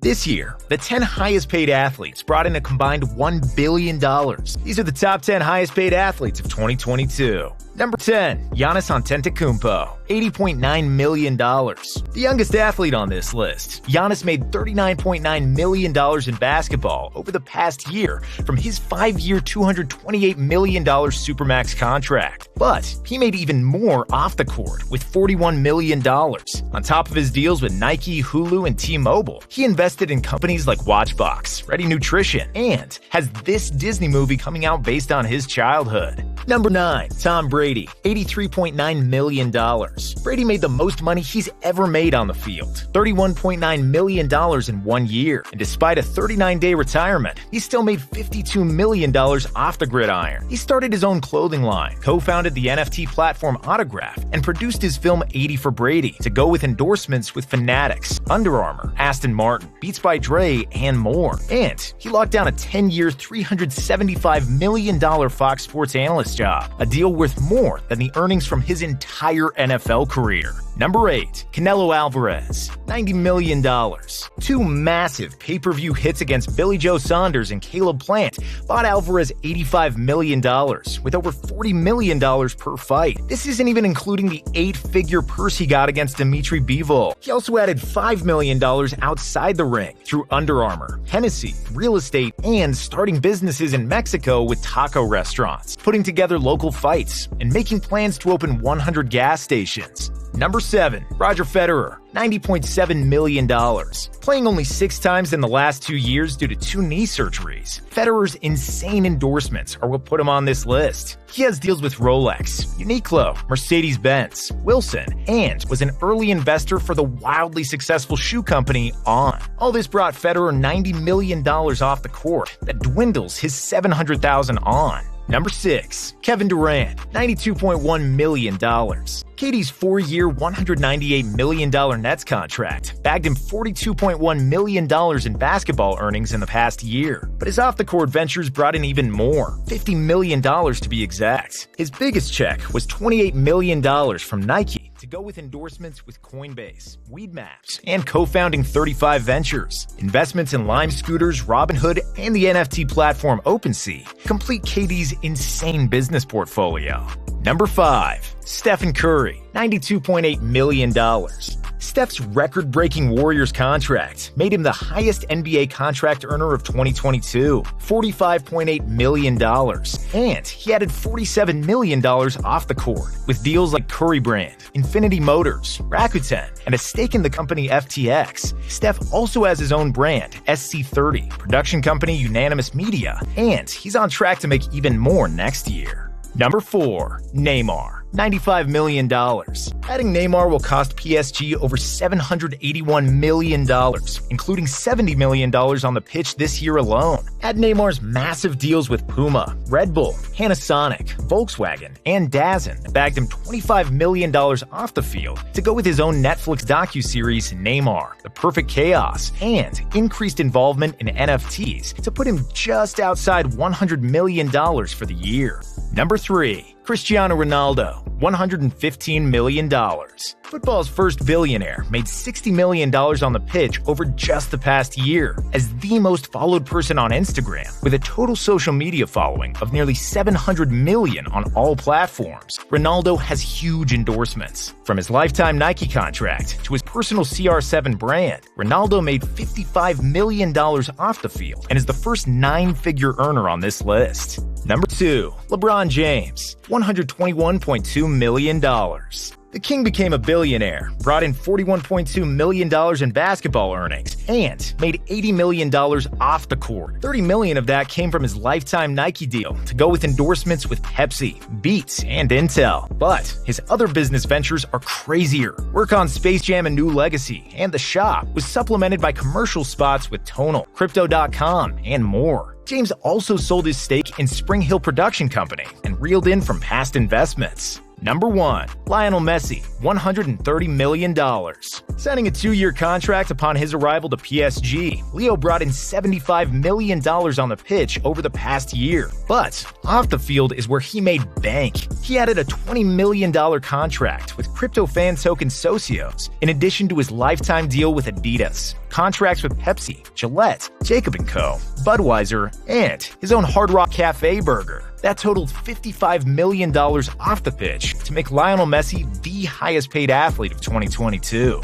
This year, the 10 highest paid athletes brought in a combined $1 billion. These are the top 10 highest paid athletes of 2022. Number 10, Giannis Antetokounmpo, $80.9 million. The youngest athlete on this list, Giannis made $39.9 million in basketball over the past year from his 5-year, $228 million Supermax contract. But he made even more off the court with $41 million. On top of his deals with Nike, Hulu, and T-Mobile, he invested in companies like Watchbox, Ready Nutrition, and has this Disney movie coming out based on his childhood. Number 9, Tom Brady, $83.9 million. Brady made the most money he's ever made on the field, $31.9 million in 1 year. And despite a 39-day retirement, he still made $52 million off the gridiron. He started his own clothing line, co-founded the NFT platform Autograph, and produced his film 80 for Brady to go with endorsements with Fanatics, Under Armour, Aston Martin, Beats by Dre, and more. And he locked down a 10-year, $375 million Fox Sports analyst job, a deal worth more than the earnings from his entire NFL career. Number 8, Canelo Alvarez, $90 million. Two massive pay-per-view hits against Billy Joe Saunders and Caleb Plant bought Alvarez $85 million, with over $40 million per fight. This isn't even including the 8-figure purse he got against Dimitri Bivol. He also added $5 million outside the ring through Under Armour, Hennessy, real estate, and starting businesses in Mexico with taco restaurants, putting together local fights, and making plans to open 100 gas stations. Number 7, Roger Federer, $90.7 million. Playing only 6 times in the last 2 years due to 2 knee surgeries, Federer's insane endorsements are what put him on this list. He has deals with Rolex, Uniqlo, Mercedes-Benz, Wilson, and was an early investor for the wildly successful shoe company On. All this brought Federer $90 million off the court that dwindles his $700,000 on. Number 6, Kevin Durant, $92.1 million. KD's 4-year, $198 million Nets contract bagged him $42.1 million in basketball earnings in the past year. But his off-the-court ventures brought in even more, $50 million to be exact. His biggest check was $28 million from Nike to go with endorsements with Coinbase, Weedmaps, and co-founding 35 Ventures. Investments in Lime Scooters, Robinhood, and the NFT platform OpenSea complete KD's insane business portfolio. Number 5, Stephen Curry, $92.8 million. Steph's record-breaking Warriors contract made him the highest NBA contract earner of 2022, $45.8 million. And he added $47 million off the court with deals like Curry Brand, Infinity Motors, Rakuten, and a stake in the company FTX. Steph also has his own brand, SC30, production company Unanimous Media, and he's on track to make even more next year. Number 4, Neymar, $95 million. Adding Neymar will cost PSG over $781 million, including $70 million on the pitch this year alone. Add Neymar's massive deals with Puma, Red Bull, Panasonic, Volkswagen, and Dazen bagged him $25 million off the field to go with his own Netflix docuseries Neymar, The Perfect Chaos, and increased involvement in NFTs to put him just outside $100 million for the year. Number 3, Cristiano Ronaldo, $115 million. Football's first billionaire made $60 million on the pitch over just the past year as the most followed person on Instagram, with a total social media following of nearly 700 million on all platforms. Ronaldo has huge endorsements. From his lifetime Nike contract to his personal CR7 brand, Ronaldo made $55 million off the field and is the first 9-figure earner on this list. Number 2, LeBron James, $121.2 million. The King became a billionaire, brought in $41.2 million in basketball earnings, and made $80 million off the court. $30 million of that came from his lifetime Nike deal to go with endorsements with Pepsi, Beats, and Intel. But his other business ventures are crazier. Work on Space Jam: A New Legacy and The Shop was supplemented by commercial spots with Tonal, Crypto.com, and more. James also sold his stake in Spring Hill Production Company and reeled in from past investments. Number 1, Lionel Messi, $130 million. Signing a 2-year contract upon his arrival to PSG, Leo brought in $75 million on the pitch over the past year. But off the field is where he made bank. He added a $20 million contract with crypto fan token Socios, in addition to his lifetime deal with Adidas. contracts with Pepsi, Gillette, Jacob & Co., Budweiser, and his own Hard Rock Cafe burger. That totaled $55 million off the pitch to make Lionel Messi the highest paid athlete of 2022.